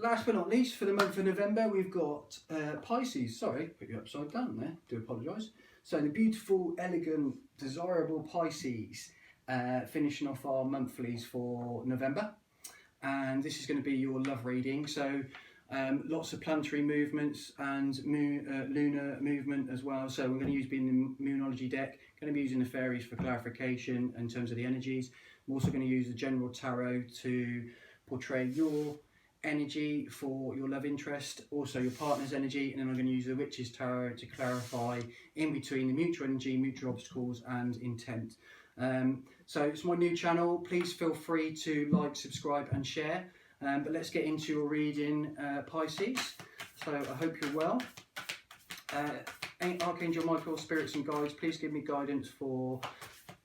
last but not least, for the month of November, we've got Pisces. Sorry, put you upside down there. Do apologise. So the beautiful, elegant, desirable Pisces, finishing off our monthlies for November. And this is going to be your love reading. So lots of planetary movements and lunar movement as well. So we're going to use being the Moonology deck. Going to be using the fairies for clarification in terms of the energies. I'm also going to use the general tarot to portray your energy for your love interest, also your partner's energy, and then I'm going to use the Witch's Tarot to clarify in between the mutual energy, mutual obstacles and intent. So it's my new channel. Please feel free to like, subscribe and share. But let's get into your reading, Pisces. So I hope you're well. Archangel Michael, spirits and guides, please give me guidance for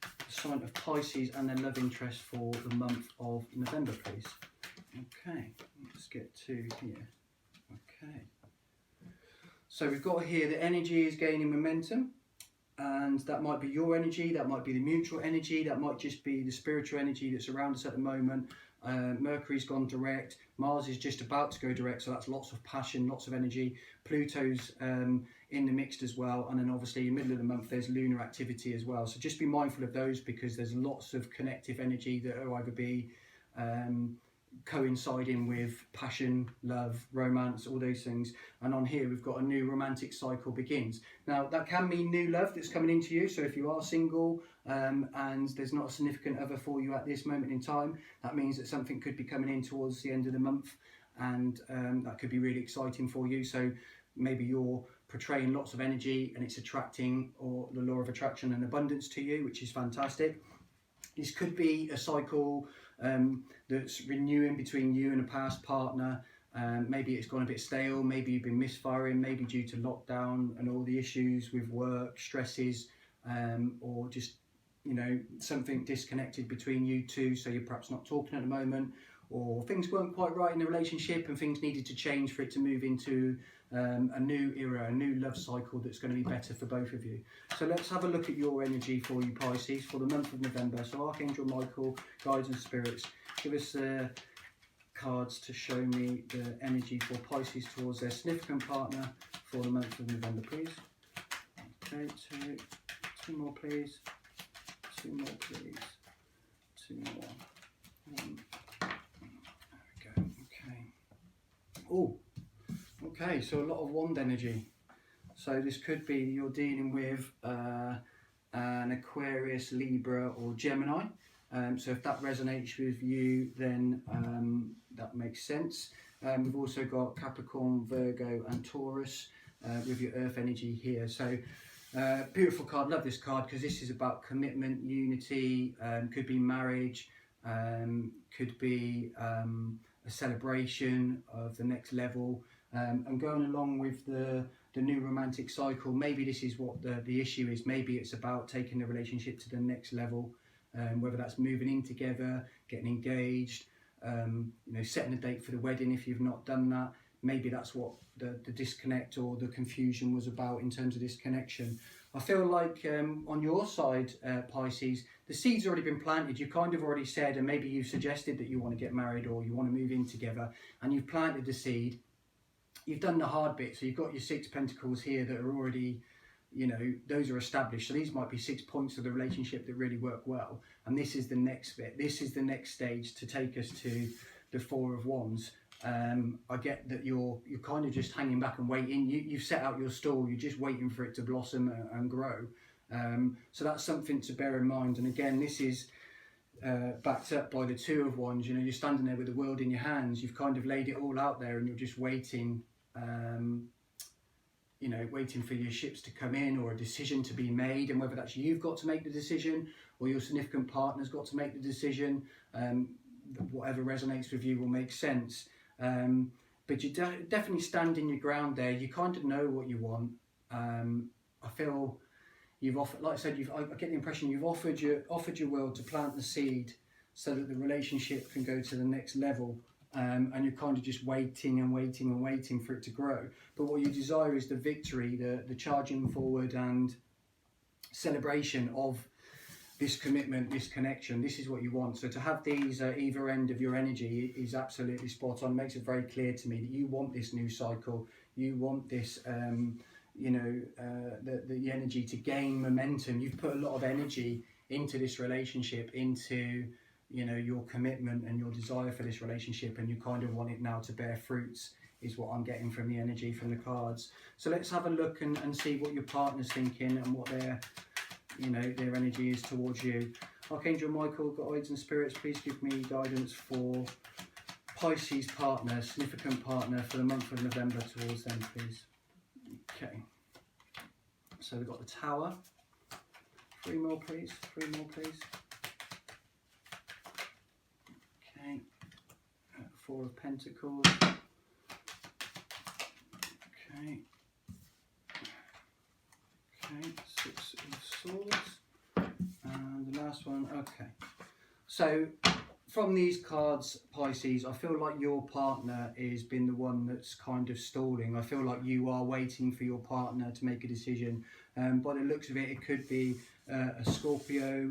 the sign of Pisces and their love interest for the month of November, please. Okay, let's get to here. Okay. So we've got here the energy is gaining momentum. And that might be your energy, that might be the mutual energy, that might just be the spiritual energy that's around us at the moment. Mercury's gone direct, Mars is just about to go direct, so that's lots of passion, lots of energy. Pluto's in the mix as well, and then obviously in the middle of the month there's lunar activity as well. So just be mindful of those, because there's lots of connective energy that will either be coinciding with passion, love, romance, all those things. And on here we've got a new romantic cycle begins. Now that can mean new love that's coming into you. So if you are single and there's not a significant other for you at this moment in time, that means that something could be coming in towards the end of the month, and that could be really exciting for you. So maybe you're portraying lots of energy and it's attracting, or the law of attraction and abundance to you, which is fantastic. This could be a cycle that's renewing between you and a past partner. Maybe it's gone a bit stale, maybe you've been misfiring, maybe due to lockdown and all the issues with work, stresses, or just, you know, something disconnected between you two, so you're perhaps not talking at the moment, or things weren't quite right in the relationship and things needed to change for it to move into a new era, a new love cycle that's going to be better for both of you. So let's have a look at your energy for you, Pisces, for the month of November. So Archangel Michael, guides and spirits, give us cards to show me the energy for Pisces towards their significant partner for the month of November, please. Okay, two more please, two more please, two more. There we go. Okay. Oh, okay, so a lot of wand energy. So this could be you're dealing with an Aquarius, Libra or Gemini. So if that resonates with you, then that makes sense. We've also got Capricorn, Virgo and Taurus with your earth energy here. So beautiful card, love this card, because this is about commitment, unity, could be marriage, could be a celebration of the next level, and going along with the new romantic cycle. Maybe this is what the issue is. Maybe it's about taking the relationship to the next level, whether that's moving in together, getting engaged, you know, setting a date for the wedding if you've not done that. Maybe that's what the disconnect or the confusion was about in terms of this connection. I feel like on your side, Pisces, the seed's already been planted. You've kind of already said, and maybe you've suggested that you want to get married or you want to move in together, and you've planted the seed. You've done the hard bit, so you've got your 6 pentacles here that are already, you know, those are established. So these might be 6 points of the relationship that really work well. And this is the next bit. This is the next stage to take us to the 4 of Wands. I get that you're kind of just hanging back and waiting. You've set out your stall. You're just waiting for it to blossom and grow. So that's something to bear in mind. And again, this is backed up by the 2 of Wands. You know, you're standing there with the world in your hands. You've kind of laid it all out there and you're just waiting, you know, waiting for your ships to come in or a decision to be made. And whether that's you've got to make the decision or your significant partner's got to make the decision, whatever resonates with you will make sense. But you definitely standing your ground there. You kind of know what you want. I feel you've offered, like I said, I get the impression you've offered your will to plant the seed so that the relationship can go to the next level. And you're kind of just waiting and waiting and waiting for it to grow. But what you desire is the victory, the charging forward and celebration of this commitment, this connection, this is what you want. So to have these either end of your energy is absolutely spot on. Makes it very clear to me that you want this new cycle. You want this, the energy to gain momentum. You've put a lot of energy into this relationship, into, your commitment and your desire for this relationship, and you kind of want it now to bear fruits, is what I'm getting from the energy from the cards. So let's have a look and see what your partner's thinking and what their energy is towards you. Archangel Michael, guides and spirits, please give me guidance for Pisces partner, significant partner, for the month of November towards them, please. Okay. So we've got the Tower. 3 more, please. 3 more, please. Okay. 4 of Pentacles. Okay. Okay. 6 of Swords. And the last one. Okay. So from these cards, Pisces, I feel like your partner has been the one that's kind of stalling. I feel like you are waiting for your partner to make a decision. By the looks of it, it could be a Scorpio,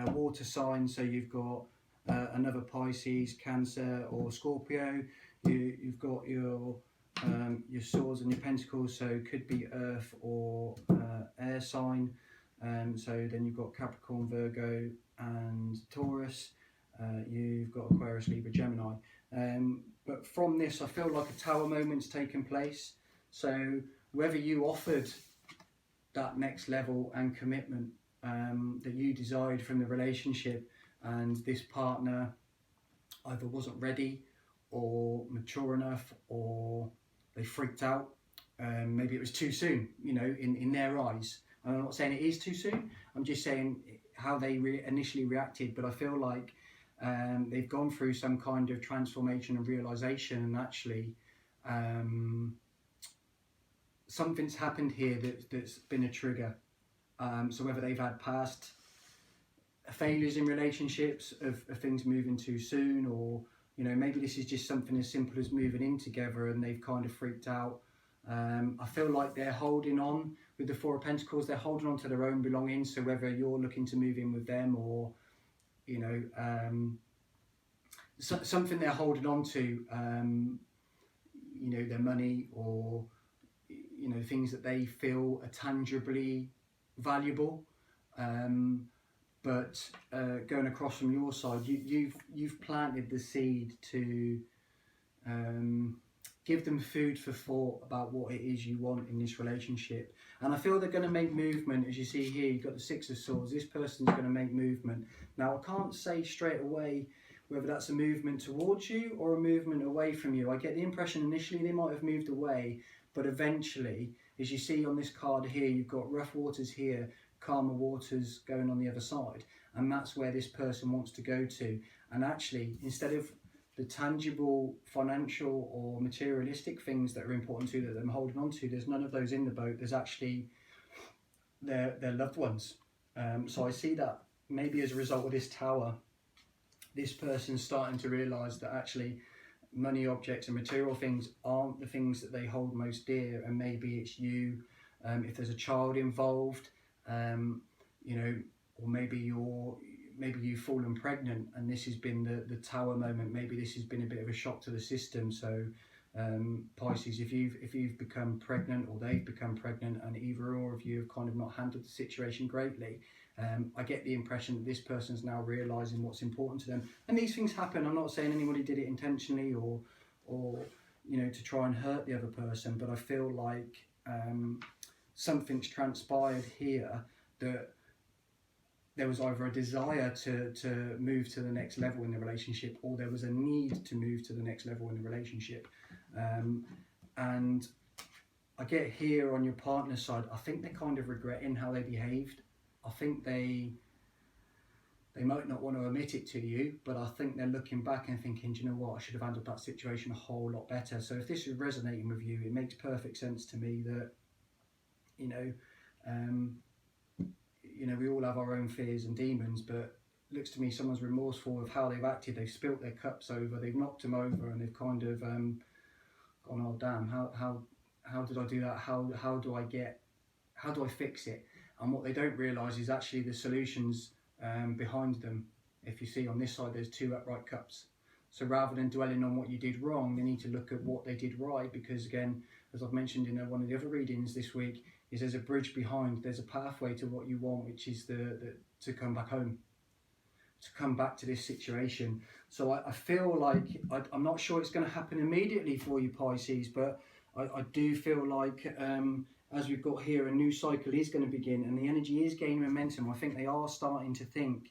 water sign. So you've got another Pisces, Cancer, or Scorpio. You've got your swords and your pentacles. So it could be Earth or air sign. So then you've got Capricorn, Virgo, and Taurus. You've got Aquarius, Libra, Gemini. But from this, I feel like a Tower moment's taken place. So whether you offered that next level and commitment that you desired from the relationship, and this partner either wasn't ready or mature enough, or they freaked out, maybe it was too soon, in their eyes. And I'm not saying it is too soon, I'm just saying how they initially reacted. But I feel like they've gone through some kind of transformation and realization, and actually something's happened here that's been a trigger. So whether they've had past failures in relationships of things moving too soon, or maybe this is just something as simple as moving in together and they've kind of freaked out. I feel like they're holding on with the 4 of Pentacles. They're holding on to their own belongings. So whether you're looking to move in with them, or something they're holding on to, their money, or things that they feel are tangibly valuable. But going across from your side, you've planted the seed to give them food for thought about what it is you want in this relationship. And I feel they're going to make movement. As you see here, you've got the 6 of Swords. This person's going to make movement. Now, I can't say straight away whether that's a movement towards you or a movement away from you. I get the impression initially they might have moved away, but eventually, as you see on this card here, you've got rough waters here, calmer waters going on the other side. And that's where this person wants to go to. And actually, instead of the tangible, financial or materialistic things that are important to them holding on to, there's none of those in the boat. There's actually their loved ones. So I see that maybe as a result of this Tower, this person's starting to realise that actually money, objects and material things aren't the things that they hold most dear, and maybe it's you. If there's a child involved, or maybe you've fallen pregnant, and this has been the Tower moment. Maybe this has been a bit of a shock to the system. So Pisces, if you've become pregnant, or they've become pregnant, and either or of you have kind of not handled the situation greatly, I get the impression that this person's now realising what's important to them. And these things happen. I'm not saying anybody did it intentionally or to try and hurt the other person, but I feel like something's transpired here, that there was either a desire to move to the next level in the relationship, or there was a need to move to the next level in the relationship. And I get here on your partner's side, I think they're kind of regretting how they behaved. I think they might not want to admit it to you, but I think they're looking back and thinking, do you know what, I should have handled that situation a whole lot better. So if this is resonating with you, it makes perfect sense to me that, we all have our own fears and demons, but it looks to me someone's remorseful of how they've acted. They've spilt their cups over, they've knocked them over, and they've kind of gone, oh damn, how did I do that? How do I fix it? and what they don't realise is actually the solutions behind them. If you see on this side, there's 2 upright cups. So rather than dwelling on what you did wrong, they need to look at what they did right, because again, as I've mentioned in one of the other readings this week, is there's a bridge behind, there's a pathway to what you want, which is to come back home, to come back to this situation. So I feel like, I'm not sure it's going to happen immediately for you, Pisces, but I do feel like as we've got here, a new cycle is going to begin and the energy is gaining momentum. I think they are starting to think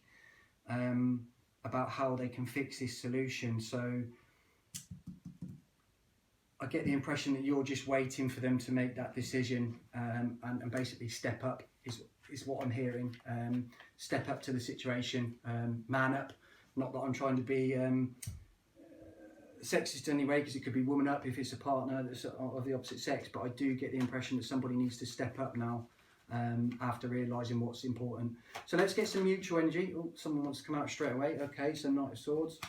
about how they can fix this solution. So I get the impression that you're just waiting for them to make that decision and basically step up is what I'm hearing. Step up to the situation, man up. Not that I'm trying to be sexist anyway, because it could be woman up if it's a partner that's of the opposite sex, but I do get the impression that somebody needs to step up now after realising what's important. So let's get some mutual energy. Oh, someone wants to come out straight away. Okay, so Knight of Swords.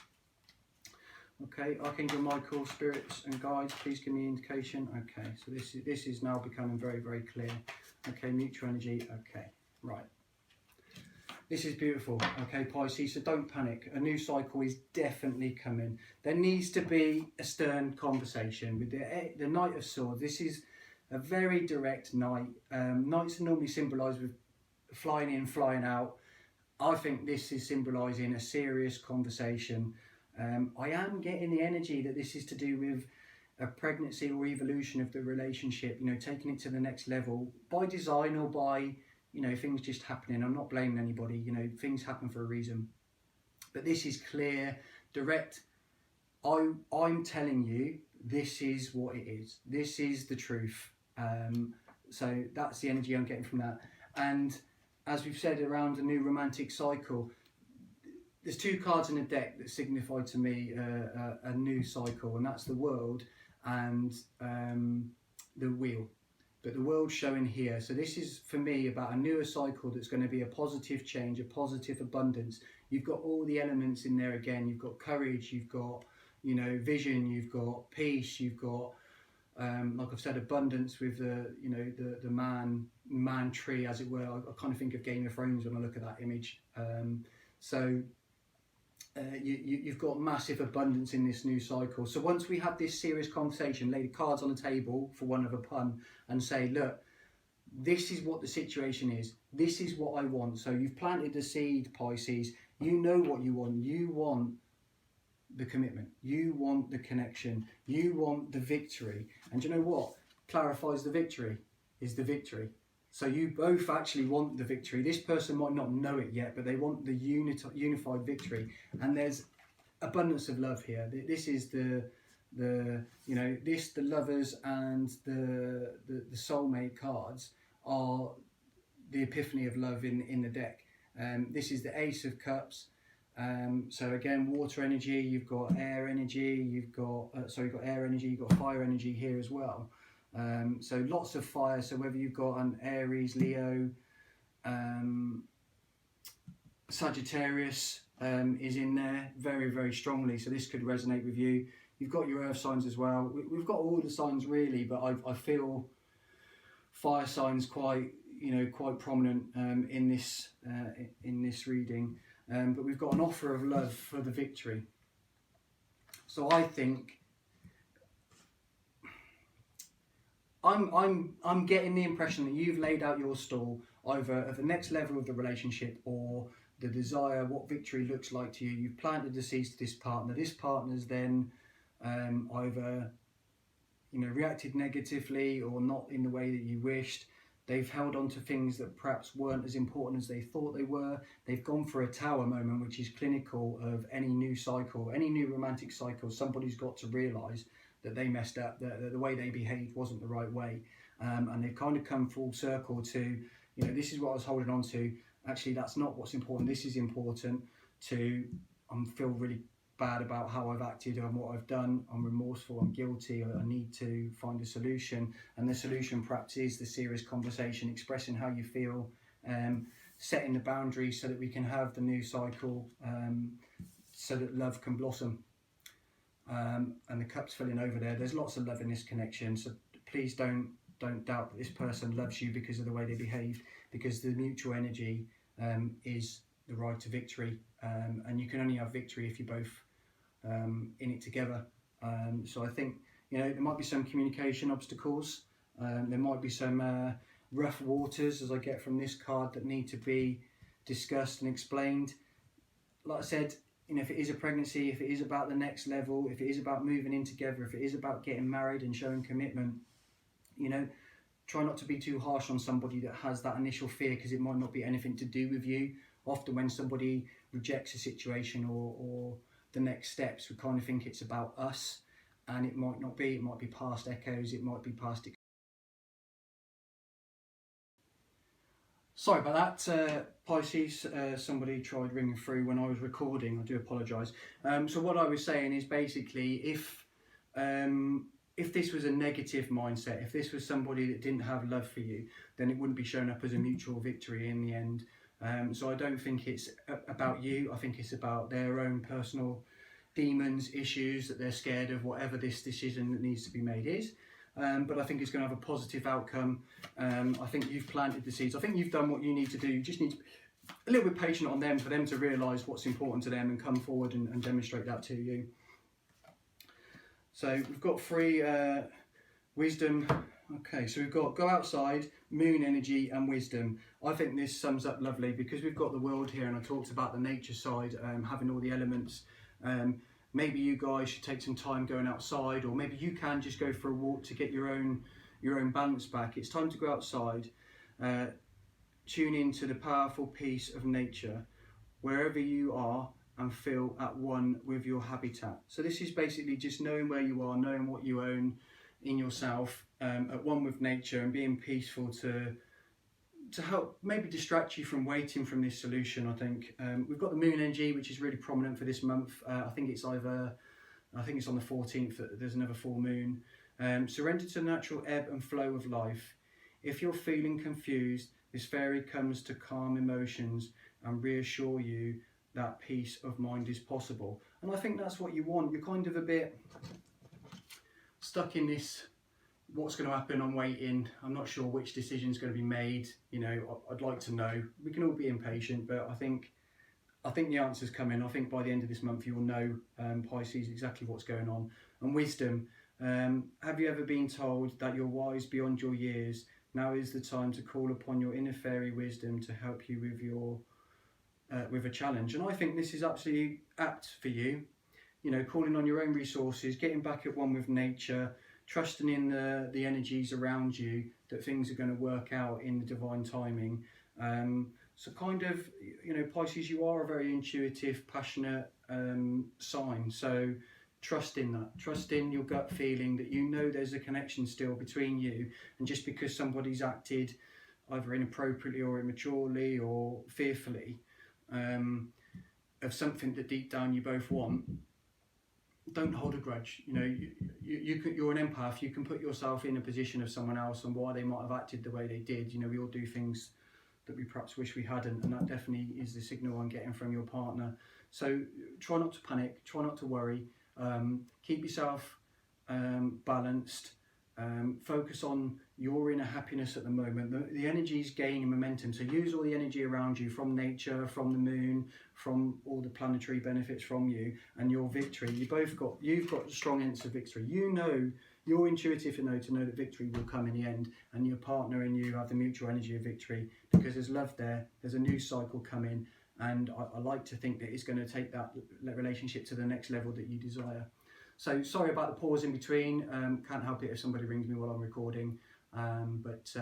Okay, Archangel Michael, spirits and guides, please give me indication. Okay, so this is now becoming very, very clear. Okay, mutual energy. Okay, right. This is beautiful. Okay, Pisces, so don't panic. A new cycle is definitely coming. There needs to be a stern conversation with the Knight of Swords. This is a very direct knight. Knights are normally symbolised with flying in, flying out. I think this is symbolising a serious conversation. I am getting the energy that this is to do with a pregnancy or evolution of the relationship, you know, taking it to the next level by design or by, you know, things just happening. I'm not blaming anybody, you know, things happen for a reason. But this is clear, direct. I'm telling you, this is what it is. This is the truth. So that's the energy I'm getting from that. And as we've said around a new romantic cycle, there's 2 cards in the deck that signify to me a new cycle, and that's the World and the Wheel. But the World's showing here. So this is for me about a newer cycle that's going to be a positive change, a positive abundance. You've got all the elements in there again. You've got courage, you've got, you know, vision, you've got peace, you've got like I've said, abundance with the, you know, the man tree, as it were. I kind of think of Game of Thrones when I look at that image. You've got massive abundance in this new cycle. So once we have this serious conversation, lay the cards on the table, for one of a pun, and say, look, this is what the situation is. This is what I want. So you've planted the seed, Pisces. You know what you want. You want the commitment. You want the connection. You want the victory. And you know what clarifies the victory is the victory. So you both actually want the victory. This person might not know it yet, but they want the unified victory. And there's abundance of love here. This is the you know, the lovers and the soulmate cards are the epiphany of love in the deck. This is the Ace of Cups. So again, water energy. You've got air energy. You've got you've got air energy. You've got fire energy here as well. So lots of fire. So whether you've got an Aries, Leo, Sagittarius is in there very, very strongly. So this could resonate with you. You've got your earth signs as well. We've got all the signs really, but I feel fire signs quite prominent in this reading. But we've got an offer of love for the victory. So I think I'm getting the impression that you've laid out your stall either at the next level of the relationship or the desire, what victory looks like to you. You've planted the seeds to this partner. This partner's then either, you know, reacted negatively or not in the way that you wished. They've held on to things that perhaps weren't as important as they thought they were. They've gone for a tower moment, which is clinical of any new cycle, any new romantic cycle. Somebody's got to realise that they messed up, that the way they behaved wasn't the right way. And they've kind of come full circle to, you know, this is what I was holding on to. Actually, that's not what's important. This is important to, I feel really bad about how I've acted and what I've done. I'm remorseful, I'm guilty, I need to find a solution. And the solution perhaps is the serious conversation, expressing how you feel, setting the boundaries so that we can have the new cycle, so that love can blossom. And the cup's filling over there. There's lots of love in this connection, so please don't doubt that this person loves you because of the way they behaved. because the mutual energy is the right to victory, and you can only have victory if you're both in it together. So I think, you know, there might be some communication obstacles, there might be some rough waters, as I get from this card, that need to be discussed and explained. Like I said, you know, if it is a pregnancy, if it is about the next level, if it is about moving in together, if it is about getting married and showing commitment, you know, try not to be too harsh on somebody that has that initial fear, because it might not be anything to do with you. Often when somebody rejects a situation or the next steps, we kind of think it's about us, and it might not be. It might be past echoes, it might be past. Sorry about that, Pisces. Somebody tried ringing through when I was recording. I do apologise. So what I was saying is basically, if this was a negative mindset, if this was somebody that didn't have love for you, then it wouldn't be shown up as a mutual victory in the end. So I don't think it's about you. I think it's about their own personal demons, issues that they're scared of, whatever this decision that needs to be made is. But I think it's going to have a positive outcome. I think you've planted the seeds. I think you've done what you need to do. You just need to be a little bit patient on them, for them to realise what's important to them and come forward and demonstrate that to you. So we've got 3 wisdom. Okay, so we've got go outside, moon energy and wisdom. I think this sums up lovely, because we've got the world here, and I talked about the nature side, having all the elements. Maybe you guys should take some time going outside, or maybe you can just go for a walk to get your own balance back. It's time to go outside, tune into the powerful peace of nature wherever you are, and feel at one with your habitat. So this is basically just knowing where you are, knowing what you own in yourself, at one with nature, and being peaceful to help maybe distract you from waiting from this solution. I think we've got the moon energy, which is really prominent for this month. I think it's on the 14th that there's another full moon. Surrender to the natural ebb and flow of life. If you're feeling confused, this fairy comes to calm emotions and reassure you that peace of mind is possible. And I think that's what you want. You're kind of a bit stuck in this, what's going to happen, I'm waiting, I'm not sure which decision's going to be made, you know, I'd like to know. We can all be impatient, but I think the answer's coming. I think by the end of this month you'll know, Pisces, exactly what's going on. And wisdom, have you ever been told that you're wise beyond your years? Now is the time to call upon your inner fairy wisdom to help you with your with a challenge. And I think this is absolutely apt for you. You know, calling on your own resources, getting back at one with nature, trusting in the energies around you, that things are going to work out in the divine timing. So kind of, you know, Pisces, you are a very intuitive, passionate sign. So trust in that. Trust in your gut feeling that you know there's a connection still between you. And just because somebody's acted either inappropriately or immaturely or fearfully of something that deep down you both want, don't hold a grudge. You know, you're an empath. You can put yourself in a position of someone else and why they might have acted the way they did. You know, we all do things that we perhaps wish we hadn't, and that definitely is the signal I'm getting from your partner. So try not to panic, try not to worry, keep yourself balanced, focus on your inner happiness at the moment. The energy is gaining momentum, so use all the energy around you, from nature, from the moon, from all the planetary benefits from you, and your victory. You've got a strong sense of victory. You know, you're intuitive enough to know that victory will come in the end, and your partner and you have the mutual energy of victory, because there's love there, there's a new cycle coming, and I like to think that it's going to take that relationship to the next level that you desire. So sorry about the pause in between, can't help it if somebody rings me while I'm recording, but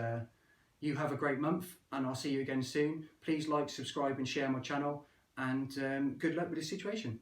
you have a great month, and I'll see you again soon. Please like, subscribe and share my channel, and good luck with this situation.